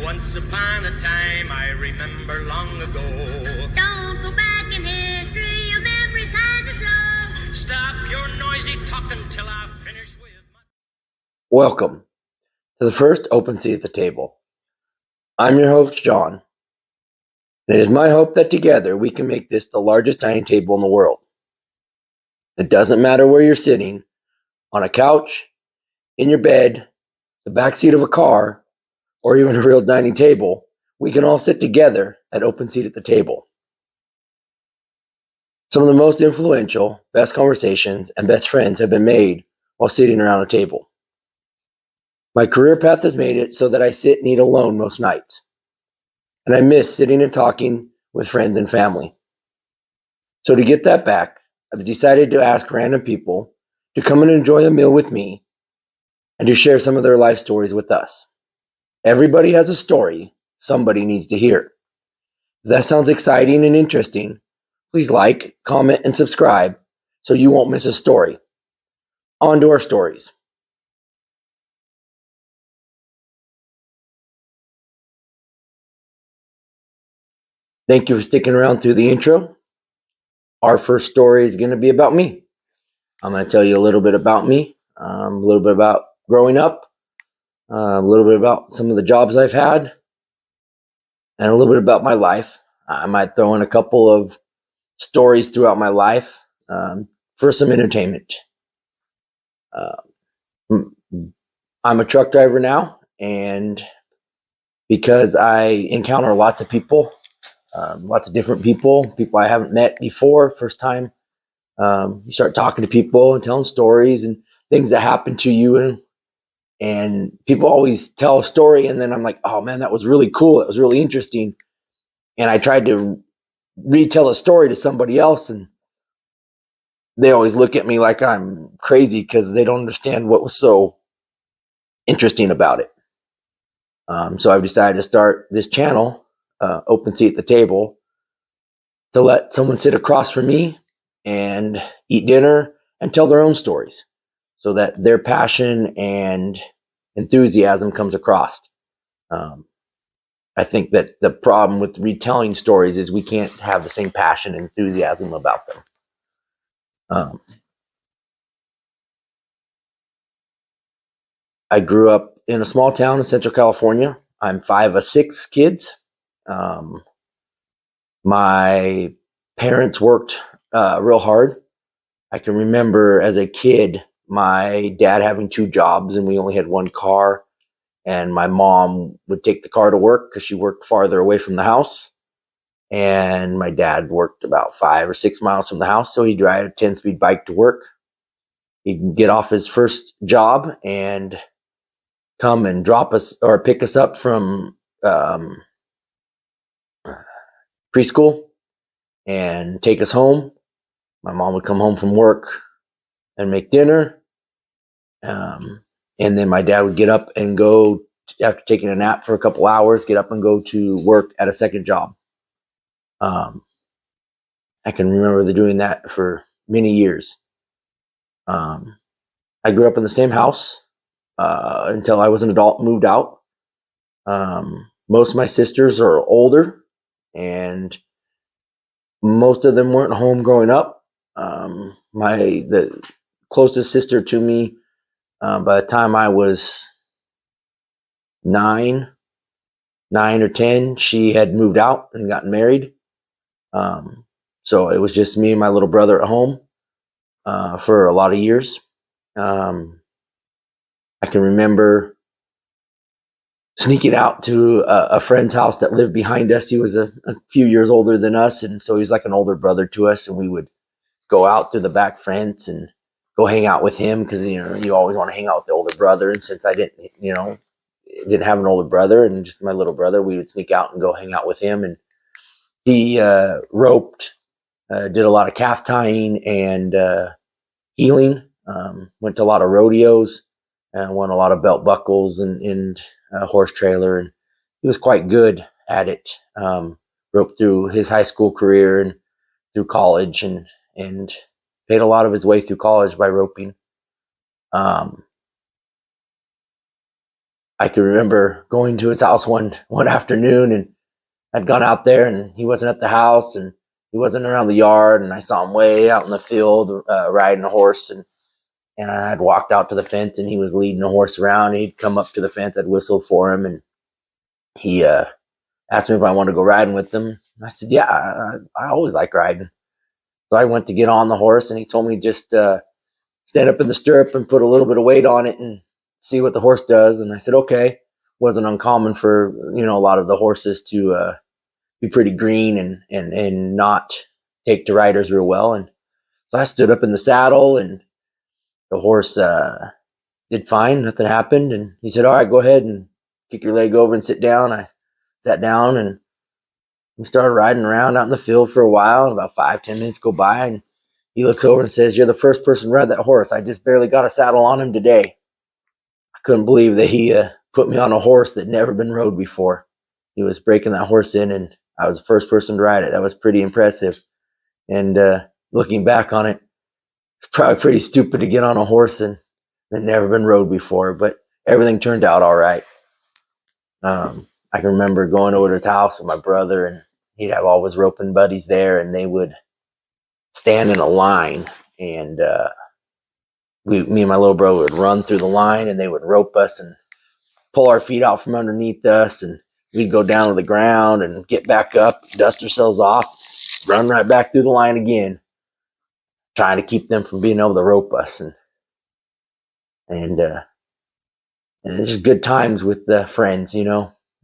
Once upon a time, I remember long ago. Don't go back in history, your memory's kinda slow. Stop your noisy talking till I finish with my... Welcome to the first Open Seat at the Table. I'm your host, John, and it is my hope that together we can make this the largest dining table in the world. It doesn't matter where you're sitting, on a couch, in your bed, the back seat of a car, or even a real dining table, we can all sit together at Open Seat at the Table. Some of the most influential, best conversations, and best friends have been made while sitting around a table. My career path has made it so that I sit and eat alone most nights, and I miss sitting and talking with friends and family. So to get that back, I've decided to ask random people to come and enjoy a meal with me and to share some of their life stories with us. Everybody has a story somebody needs to hear. If that sounds exciting and interesting, please like, comment, and subscribe so you won't miss a story. On to our stories. Thank you for sticking around through the intro. Our first story is going to be about me. I'm going to tell you a little bit about me, a little bit about growing up, a little bit about some of the jobs I've had, and a little bit about my life. I might throw in a couple of stories throughout my life for some entertainment. I'm a truck driver now, and because I encounter lots of people, lots of different people I haven't met before, first time, you start talking to people and telling stories and things that happen to you, and people always tell a story, and then I'm like, oh man, that was really cool, it was really interesting, and I tried to retell a story to somebody else, and they always look at me like I'm crazy because they don't understand what was so interesting about it. So I've decided to start this channel, Open Seat at the Table, to let someone sit across from me and eat dinner and tell their own stories so that their passion and enthusiasm comes across. I think that the problem with retelling stories is we can't have the same passion and enthusiasm about them. I grew up in a small town in Central California. I'm 5 of 6 kids. My parents worked real hard. I can remember as a kid, my dad having 2 jobs and we only had 1 car. And my mom would take the car to work because she worked farther away from the house. And my dad worked about 5 or 6 miles from the house. So he'd ride a 10-speed bike to work. He'd get off his first job and come and drop us or pick us up from preschool and take us home. My mom would come home from work and make dinner. And then my dad would get up and go, after taking a nap for a couple hours, get up and go to work at a second job. I can remember doing that for many years. I grew up in the same house until I was an adult, moved out. Most of my sisters are older, and most of them weren't home growing up. The closest sister to me, by the time I was 9 or 10, she had moved out and gotten married. So it was just me and my little brother at home for a lot of years. I can remember sneaking out to a friend's house that lived behind us. He was a few years older than us, and so he was like an older brother to us, and we would go out through the back fence and go hang out with him because, you always want to hang out with the older brother. And since I didn't have an older brother and just my little brother, we would sneak out and go hang out with him. And he roped, did a lot of calf tying and healing, went to a lot of rodeos, won a lot of belt buckles and horse trailer, and he was quite good at it. Roped through his high school career and through college, and paid a lot of his way through college by roping. I can remember going to his house one afternoon, and I'd gone out there and he wasn't at the house and he wasn't around the yard, and I saw him way out in the field riding a horse, and I had walked out to the fence and he was leading the horse around. He'd come up to the fence, I'd whistle for him, and he asked me if I wanted to go riding with him. And I said, yeah, I always like riding. So I went to get on the horse, and he told me just stand up in the stirrup and put a little bit of weight on it and see what the horse does. And I said, okay. Wasn't uncommon for, a lot of the horses to be pretty green and not take to riders real well. And so I stood up in the saddle, and the horse did fine. Nothing happened. And he said, all right, go ahead and kick your leg over and sit down. I sat down, and we started riding around out in the field for a while. And about 5-10 minutes go by, and he looks over and says, you're the first person to ride that horse. I just barely got a saddle on him today. I couldn't believe that he put me on a horse that never been rode before. He was breaking that horse in, and I was the first person to ride it. That was pretty impressive. And looking back on it, it's probably pretty stupid to get on a horse and that never been rode before, but everything turned out all right. I can remember going over to his house with my brother, and he'd have all his roping buddies there, and they would stand in a line, and me and my little brother would run through the line, and they would rope us and pull our feet out from underneath us, and we'd go down to the ground and get back up, dust ourselves off, run right back through the line again, trying to keep them from being able to rope us. And it's just good times with the friends,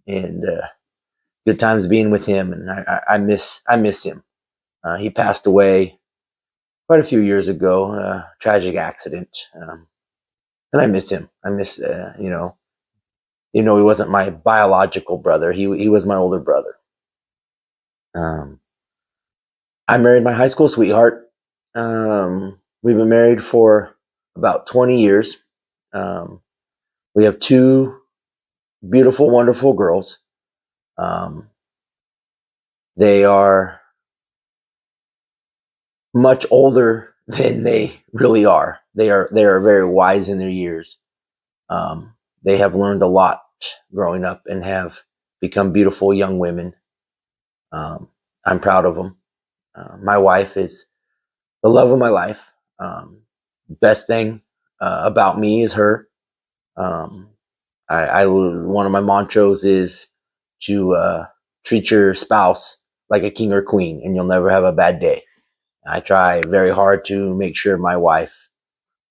and good times being with him. And I miss him. He passed away quite a few years ago, tragic accident. And I miss him. I miss, he wasn't my biological brother. He was my older brother. I married my high school sweetheart. We've been married for about 20 years. We have 2 beautiful, wonderful girls. They are much older than they really are. They are very wise in their years. They have learned a lot growing up and have become beautiful young women. I'm proud of them. My wife is the love of my life. Best thing about me is her. I one of my mantras is to treat your spouse like a king or queen, and you'll never have a bad day. I try very hard to make sure my wife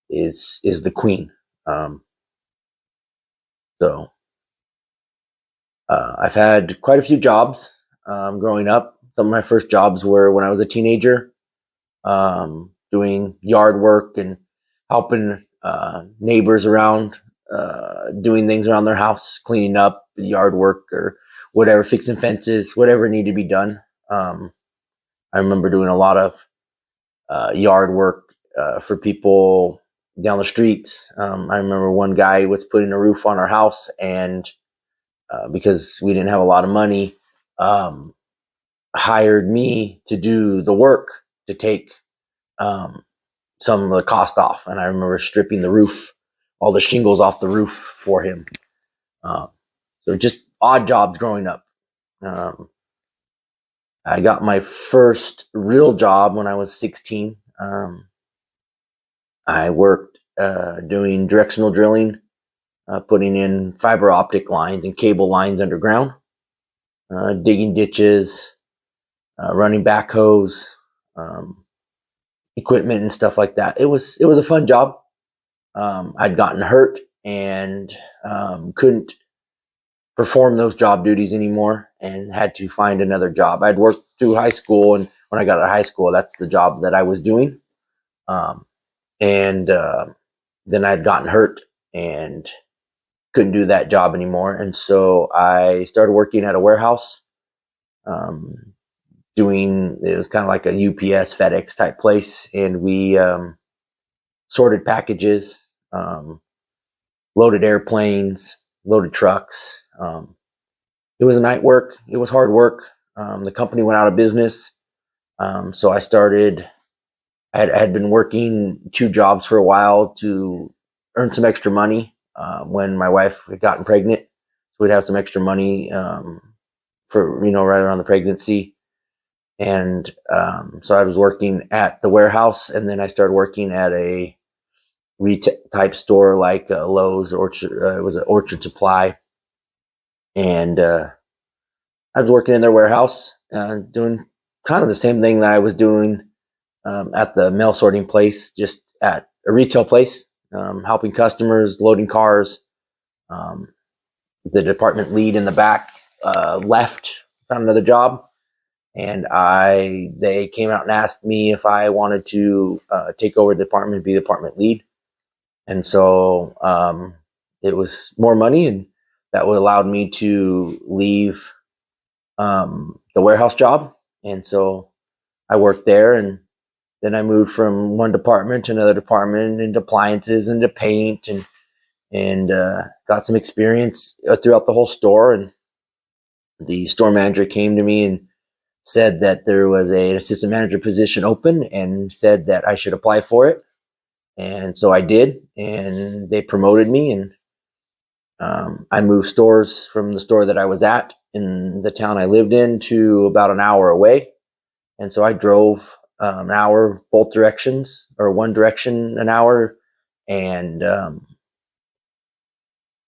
is the queen. So I've had quite a few jobs growing up. Some of my first jobs were when I was a teenager, doing yard work and helping neighbors around, doing things around their house, cleaning up, yard work or whatever, fixing fences, whatever needed to be done. I remember doing a lot of yard work for people down the street. I remember one guy was putting a roof on our house, and because we didn't have a lot of money, hired me to do the work to take some of the cost off. And I remember stripping the roof, all the shingles off the roof for him. So just odd jobs growing up. I got my first real job when I was 16. I worked doing directional drilling, putting in fiber optic lines and cable lines underground, digging ditches, running backhoes, equipment and stuff like that. It was a fun job. I'd gotten hurt and couldn't perform those job duties anymore and had to find another job. I'd worked through high school, and when I got out of high school, that's the job that I was doing. And then I'd gotten hurt and couldn't do that job anymore. And so I started working at a warehouse, it was kind of like a UPS, FedEx type place. And we sorted packages, loaded airplanes, loaded trucks. It was night work. It was hard work. The company went out of business. So I had been working 2 jobs for a while to earn some extra money. when my wife had gotten pregnant. So we'd have some extra money for, right around the pregnancy. And so I was working at the warehouse, and then I started working at a retail type store like Lowe's. Orchard. It was an Orchard Supply. And I was working in their warehouse, doing kind of the same thing that I was doing at the mail sorting place, just at a retail place, helping customers, loading cars. The department lead in the back left, found another job, and they came out and asked me if I wanted to take over the department, be the department lead. And so it was more money, and that allowed me to leave the warehouse job. And so I worked there, and then I moved from one department to another department, into appliances, into paint, and got some experience throughout the whole store. And the store manager came to me and said that there was an assistant manager position open, and said that I should apply for it. And so I did, and they promoted me, and I moved stores from the store that I was at in the town I lived in to about an hour away. And so I drove an hour both directions, or one direction an hour, and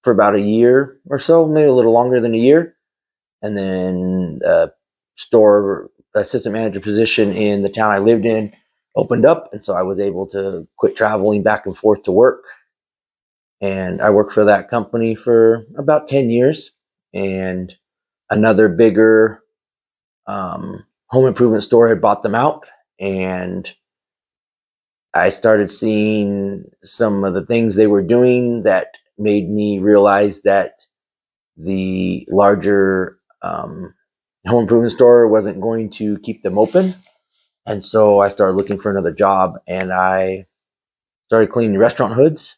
for about a year or so, maybe a little longer than a year. And then store assistant manager position in the town I lived in opened up, and so I was able to quit traveling back and forth to work. And I worked for that company for about 10 years. And another bigger home improvement store had bought them out, and I started seeing some of the things they were doing that made me realize that the larger home improvement store wasn't going to keep them open. And so I started looking for another job, and I started cleaning restaurant hoods.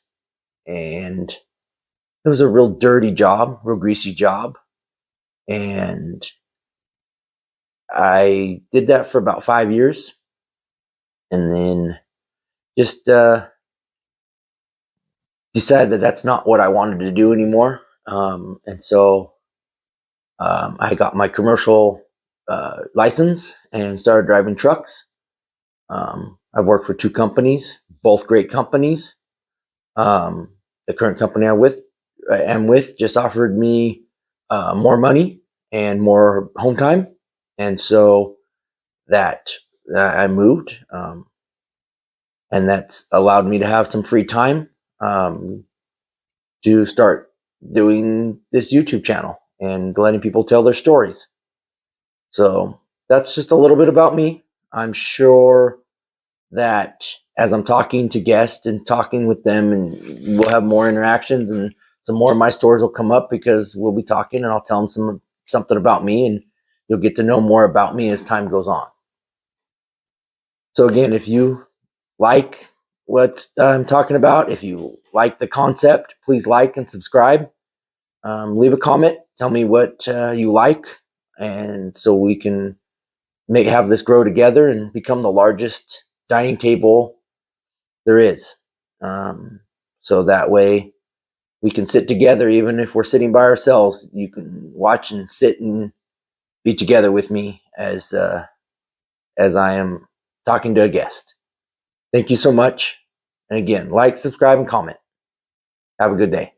And it was a real dirty job, real greasy job. And I did that for about 5 years, and then just decided that that's not what I wanted to do anymore. And so I got my commercial license and started driving trucks. I've worked for 2 companies, both great companies. The current company I am with just offered me more money and more home time. And so that I moved, and that's allowed me to have some free time to start doing this YouTube channel and letting people tell their stories. So that's just a little bit about me. I'm sure that as I'm talking to guests and talking with them, and we'll have more interactions, and some more of my stories will come up, because we'll be talking and I'll tell them something about me, and you'll get to know more about me as time goes on. So again, if you like what I'm talking about, if you like the concept, please like and subscribe. Leave a comment. Tell me what you like, and so we can have this grow together and become the largest dining table there is. So that way we can sit together, even if we're sitting by ourselves. You can watch and sit and be together with me as I am talking to a guest. Thank you so much. And again, like, subscribe, and comment. Have a good day.